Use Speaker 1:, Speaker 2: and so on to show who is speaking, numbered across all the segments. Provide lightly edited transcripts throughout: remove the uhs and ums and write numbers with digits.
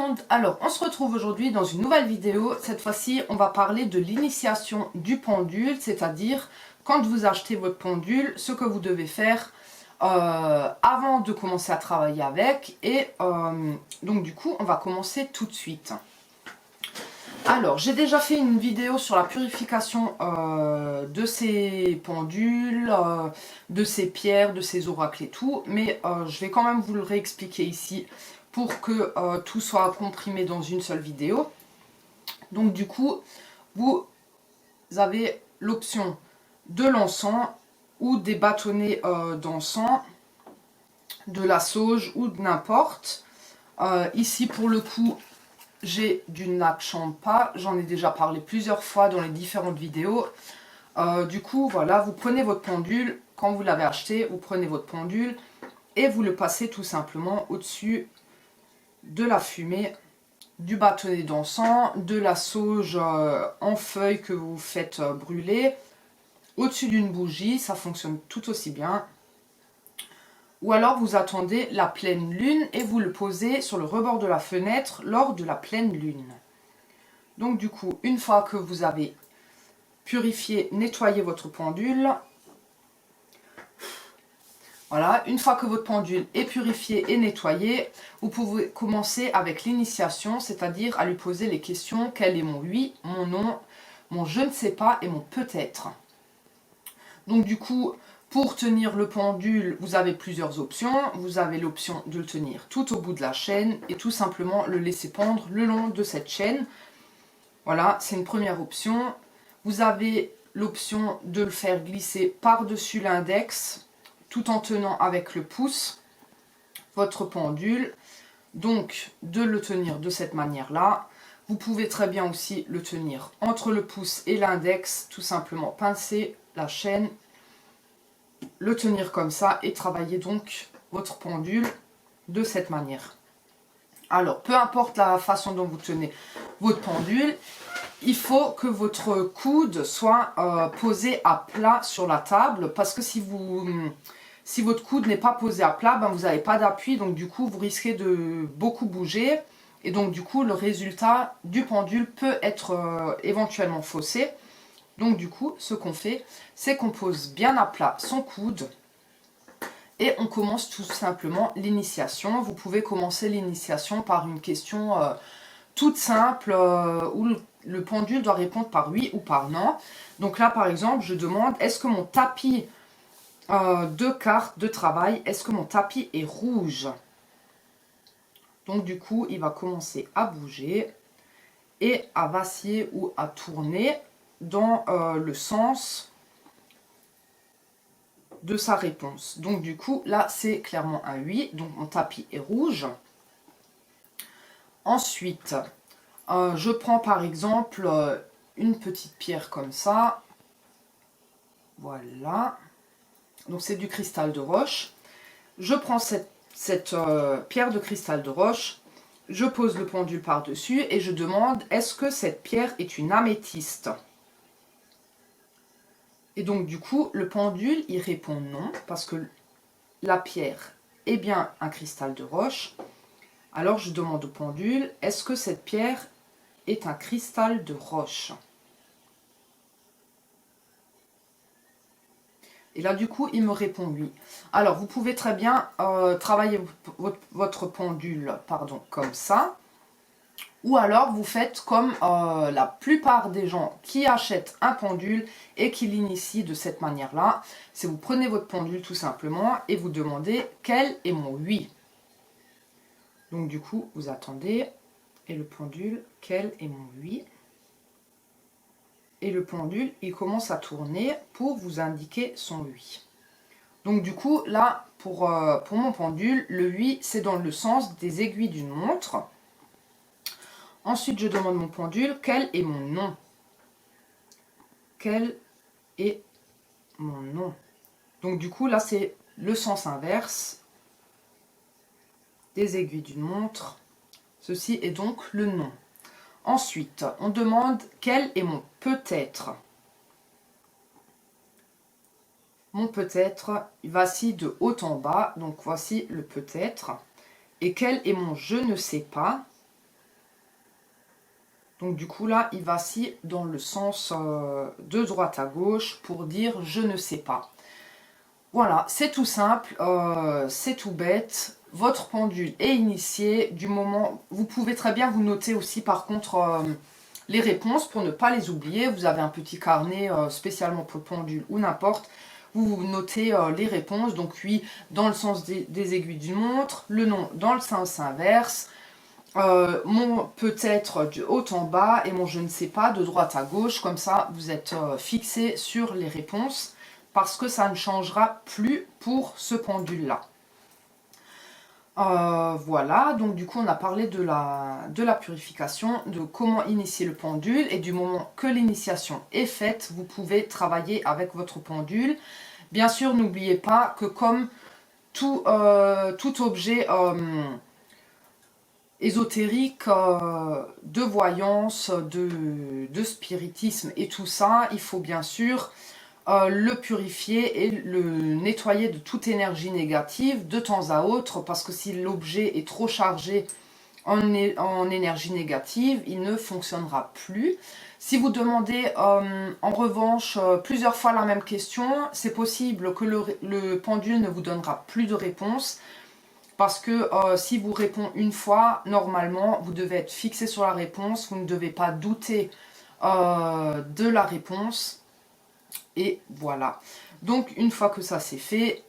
Speaker 1: monde, alors on se retrouve aujourd'hui dans une nouvelle vidéo. Cette fois-ci on va parler de l'initiation du pendule, c'est-à-dire quand vous achetez votre pendule, ce que vous devez faire avant de commencer à travailler avec. Et donc du coup on va commencer tout de suite. Alors j'ai déjà fait une vidéo sur la purification de ces pendules, de ces pierres, de ces oracles et tout, mais je vais quand même vous le réexpliquer ici pour que tout soit comprimé dans une seule vidéo. Donc du coup, vous avez l'option de l'encens ou des bâtonnets d'encens, de la sauge ou de n'importe. Ici pour le coup, j'ai du Nag Champa, j'en ai déjà parlé plusieurs fois dans les différentes vidéos. Du coup, voilà, vous prenez votre pendule, quand vous l'avez acheté, vous prenez votre pendule et vous le passez tout simplement au-dessus de la fumée, du bâtonnet d'encens, de la sauge en feuilles que vous faites brûler, au-dessus d'une bougie, ça fonctionne tout aussi bien. Ou alors vous attendez la pleine lune et vous le posez sur le rebord de la fenêtre lors de la pleine lune. Donc du coup, une fois que vous avez purifié, nettoyé votre pendule, voilà, une fois que votre pendule est purifiée et nettoyée, vous pouvez commencer avec l'initiation, c'est-à-dire à lui poser les questions « Quel est mon oui, mon non, mon je ne sais pas et mon peut-être ». Donc du coup, pour tenir le pendule, vous avez plusieurs options. Vous avez l'option de le tenir tout au bout de la chaîne et tout simplement le laisser pendre le long de cette chaîne. Voilà, c'est une première option. Vous avez l'option de le faire glisser par-dessus l'index, tout en tenant avec le pouce votre pendule, donc de le tenir de cette manière-là. Vous pouvez très bien aussi le tenir entre le pouce et l'index, tout simplement pincer la chaîne, le tenir comme ça et travailler donc votre pendule de cette manière. Alors, peu importe la façon dont vous tenez votre pendule, il faut que votre coude soit posé à plat sur la table, parce que si votre coude n'est pas posé à plat, ben vous n'avez pas d'appui, donc du coup vous risquez de beaucoup bouger, et donc du coup le résultat du pendule peut être éventuellement faussé. Donc du coup ce qu'on fait, c'est qu'on pose bien à plat son coude, et on commence tout simplement l'initiation. Vous pouvez commencer l'initiation par une question toute simple où le pendule doit répondre par oui ou par non. Donc là par exemple je demande, est-ce que mon tapis de cartes de travail, est-ce que mon tapis est rouge? Donc du coup il va commencer à bouger et à vaciller ou à tourner dans le sens de sa réponse. Donc du coup là c'est clairement un oui, donc mon tapis est rouge. Ensuite je prends par exemple une petite pierre comme ça, voilà, donc c'est du cristal de roche. Je prends cette pierre de cristal de roche, je pose le pendule par-dessus et je demande, est-ce que cette pierre est une améthyste? Et donc du coup, le pendule, il répond non, parce que la pierre est bien un cristal de roche. Alors je demande au pendule, est-ce que cette pierre est un cristal de roche? Et là, du coup, il me répond oui. Alors, vous pouvez très bien travailler votre pendule comme ça. Ou alors, vous faites comme la plupart des gens qui achètent un pendule et qui l'initient de cette manière-là. C'est vous prenez votre pendule tout simplement et vous demandez « Quel est mon oui ?» Donc, du coup, vous attendez. Et le pendule « Quel est mon oui ?» Et le pendule, il commence à tourner pour vous indiquer son oui. Donc du coup, là, pour mon pendule, le oui, c'est dans le sens des aiguilles d'une montre. Ensuite, je demande mon pendule, quel est mon nom? Quel est mon nom? Donc du coup, là, c'est le sens inverse des aiguilles d'une montre. Ceci est donc le nom. Ensuite, on demande quel est mon peut-être. Mon peut-être, il vacille de haut en bas, donc voici le peut-être. Et quel est mon je ne sais pas? Donc du coup là, il vacille dans le sens de droite à gauche pour dire je ne sais pas. Voilà, c'est tout simple, c'est tout bête. Votre pendule est initié du moment... Vous pouvez très bien vous noter aussi par contre les réponses pour ne pas les oublier. Vous avez un petit carnet spécialement pour le pendule ou n'importe. Vous notez les réponses, donc oui dans le sens des aiguilles d'une montre, le non dans le sens inverse, mon peut-être du haut en bas et mon je ne sais pas de droite à gauche. Comme ça vous êtes fixé sur les réponses parce que ça ne changera plus pour ce pendule là. Voilà, donc du coup on a parlé de la purification, de comment initier le pendule, et du moment que l'initiation est faite, vous pouvez travailler avec votre pendule. Bien sûr, n'oubliez pas que comme tout objet ésotérique, de voyance, de spiritisme et tout ça, il faut bien sûr le purifier et le nettoyer de toute énergie négative de temps à autre, parce que si l'objet est trop chargé en énergie négative, il ne fonctionnera plus. Si vous demandez en revanche plusieurs fois la même question, c'est possible que le pendule ne vous donnera plus de réponse, parce que si vous répond une fois, normalement vous devez être fixé sur la réponse, vous ne devez pas douter de la réponse. Et voilà, donc une fois que ça c'est fait,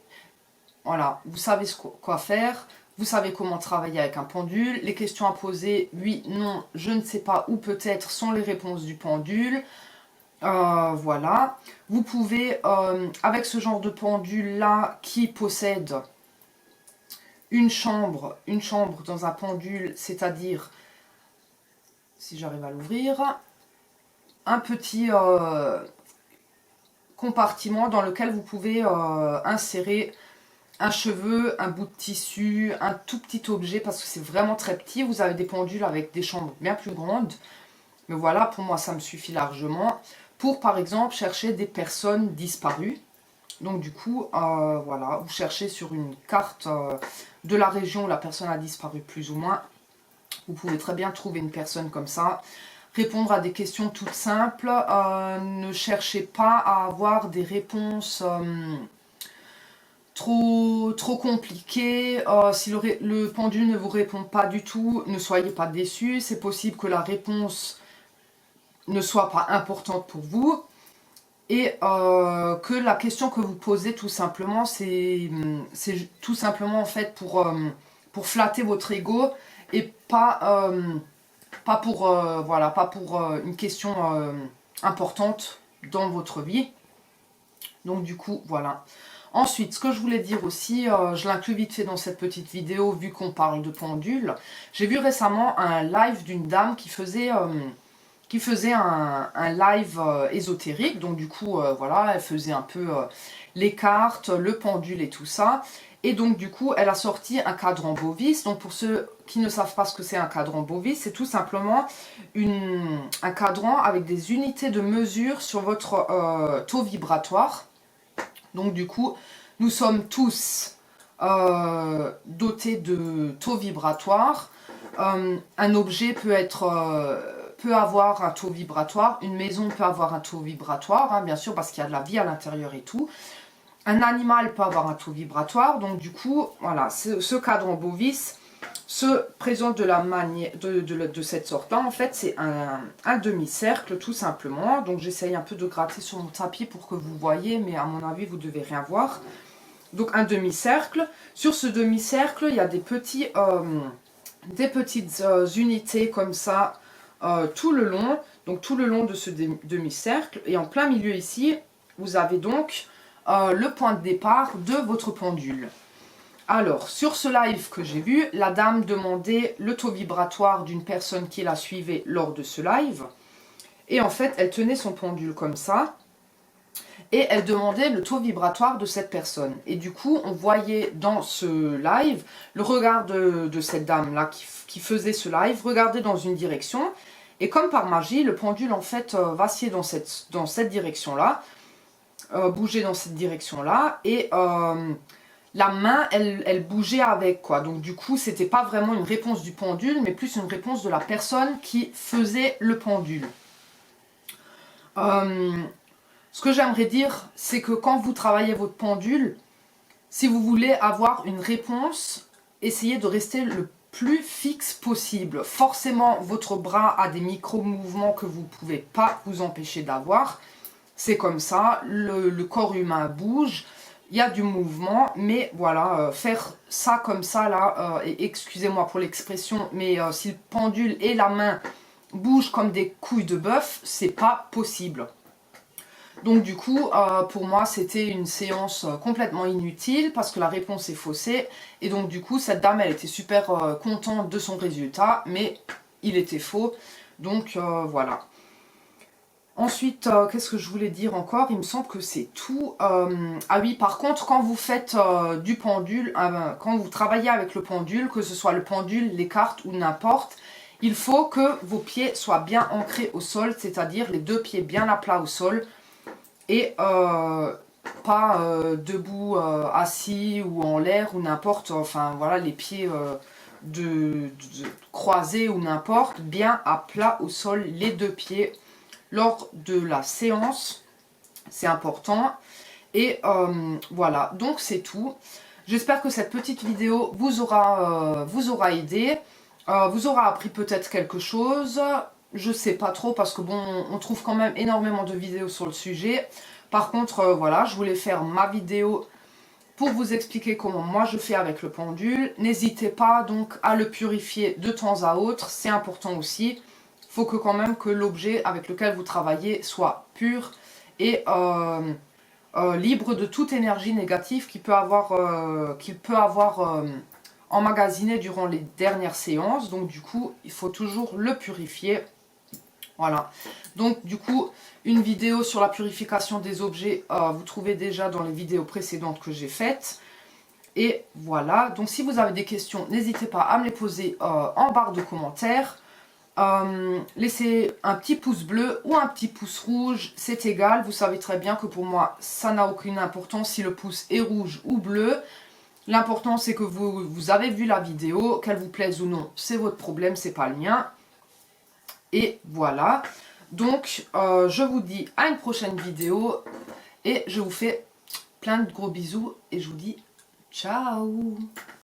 Speaker 1: voilà, vous savez quoi faire, vous savez comment travailler avec un pendule. Les questions à poser, oui, non, je ne sais pas ou peut-être, sont les réponses du pendule. Voilà, vous pouvez, avec ce genre de pendule là qui possède une chambre dans un pendule, c'est-à-dire, si j'arrive à l'ouvrir, un petit compartiment dans lequel vous pouvez insérer un cheveu, un bout de tissu, un tout petit objet, parce que c'est vraiment très petit. Vous avez des pendules avec des chambres bien plus grandes, mais voilà, pour moi ça me suffit largement pour par exemple chercher des personnes disparues. Donc du coup, voilà, vous cherchez sur une carte de la région où la personne a disparu plus ou moins. Vous pouvez très bien trouver une personne comme ça, répondre à des questions toutes simples. Ne cherchez pas à avoir des réponses trop compliquées. Si le pendule ne vous répond pas du tout, ne soyez pas déçus. C'est possible que la réponse ne soit pas importante pour vous. Et que la question que vous posez tout simplement, c'est tout simplement en fait pour flatter votre ego, et pas pour, voilà, pas pour une question importante dans votre vie. Donc du coup, voilà. Ensuite, ce que je voulais dire aussi, je l'inclus vite fait dans cette petite vidéo vu qu'on parle de pendule. J'ai vu récemment un live d'une dame qui faisait un live ésotérique. Donc du coup, voilà, elle faisait un peu les cartes, le pendule et tout ça. Et donc du coup, elle a sorti un cadran Bovis. Donc pour ceux qui ne savent pas ce que c'est un cadran Bovis, c'est tout simplement un cadran avec des unités de mesure sur votre taux vibratoire. Donc du coup, nous sommes tous dotés de taux vibratoires. Un objet peut avoir un taux vibratoire, une maison peut avoir un taux vibratoire, hein, bien sûr, parce qu'il y a de la vie à l'intérieur et tout. Un animal peut avoir un taux vibratoire, donc du coup, voilà, ce cadran Bovis se présente de la manière, de cette sorte-là. En fait, c'est un demi-cercle, tout simplement. Donc j'essaye un peu de gratter sur mon tapis pour que vous voyez, mais à mon avis, vous devez rien voir. Donc un demi-cercle. Sur ce demi-cercle, il y a des petites unités comme ça, tout le long. Donc tout le long de ce demi-cercle. Et en plein milieu ici, vous avez donc le point de départ de votre pendule. Alors, sur ce live que j'ai vu, la dame demandait le taux vibratoire d'une personne qui la suivait lors de ce live. Et en fait, elle tenait son pendule comme ça. Et elle demandait le taux vibratoire de cette personne. Et du coup, on voyait dans ce live le regard de cette dame-là qui faisait ce live, regarder dans une direction. Et comme par magie, le pendule en fait vacillait dans cette direction-là, bougeait dans cette direction-là. Et la main, elle bougeait avec, quoi. Donc du coup, c'était pas vraiment une réponse du pendule, mais plus une réponse de la personne qui faisait le pendule. Ce que j'aimerais dire, c'est que quand vous travaillez votre pendule, si vous voulez avoir une réponse, essayez de rester le plus fixe possible. Forcément, votre bras a des micro-mouvements que vous ne pouvez pas vous empêcher d'avoir. C'est comme ça, le corps humain bouge, il y a du mouvement, mais voilà, faire ça comme ça, là, et excusez-moi pour l'expression, mais si le pendule et la main bougent comme des couilles de bœuf, c'est pas possible. Donc du coup, pour moi, c'était une séance complètement inutile parce que la réponse est faussée. Et donc du coup, cette dame, elle était super contente de son résultat, mais il était faux. Donc voilà. Ensuite, qu'est-ce que je voulais dire encore? Il me semble que c'est tout. Ah oui, par contre, quand vous faites du pendule, quand vous travaillez avec le pendule, que ce soit le pendule, les cartes ou n'importe, il faut que vos pieds soient bien ancrés au sol, c'est-à-dire les deux pieds bien à plat au sol. Et pas debout, assis ou en l'air ou n'importe, enfin voilà, les pieds croisés ou n'importe, bien à plat au sol, les deux pieds lors de la séance, c'est important. Et voilà, donc c'est tout. J'espère que cette petite vidéo vous aura aidé, vous aura appris peut-être quelque chose. Je sais pas trop parce que bon, on trouve quand même énormément de vidéos sur le sujet. Par contre, voilà, je voulais faire ma vidéo pour vous expliquer comment moi je fais avec le pendule. N'hésitez pas donc à le purifier de temps à autre, c'est important aussi. Il faut que quand même que l'objet avec lequel vous travaillez soit pur et libre de toute énergie négative qu'il peut avoir emmagasiné durant les dernières séances. Donc du coup, il faut toujours le purifier. Voilà, donc du coup, une vidéo sur la purification des objets, vous trouvez déjà dans les vidéos précédentes que j'ai faites. Et voilà, donc si vous avez des questions, n'hésitez pas à me les poser en barre de commentaires. Laissez un petit pouce bleu ou un petit pouce rouge, c'est égal. Vous savez très bien que pour moi, ça n'a aucune importance si le pouce est rouge ou bleu. L'important, c'est que vous avez vu la vidéo, qu'elle vous plaise ou non, c'est votre problème, c'est pas le mien. Et voilà, donc je vous dis à une prochaine vidéo et je vous fais plein de gros bisous et je vous dis ciao.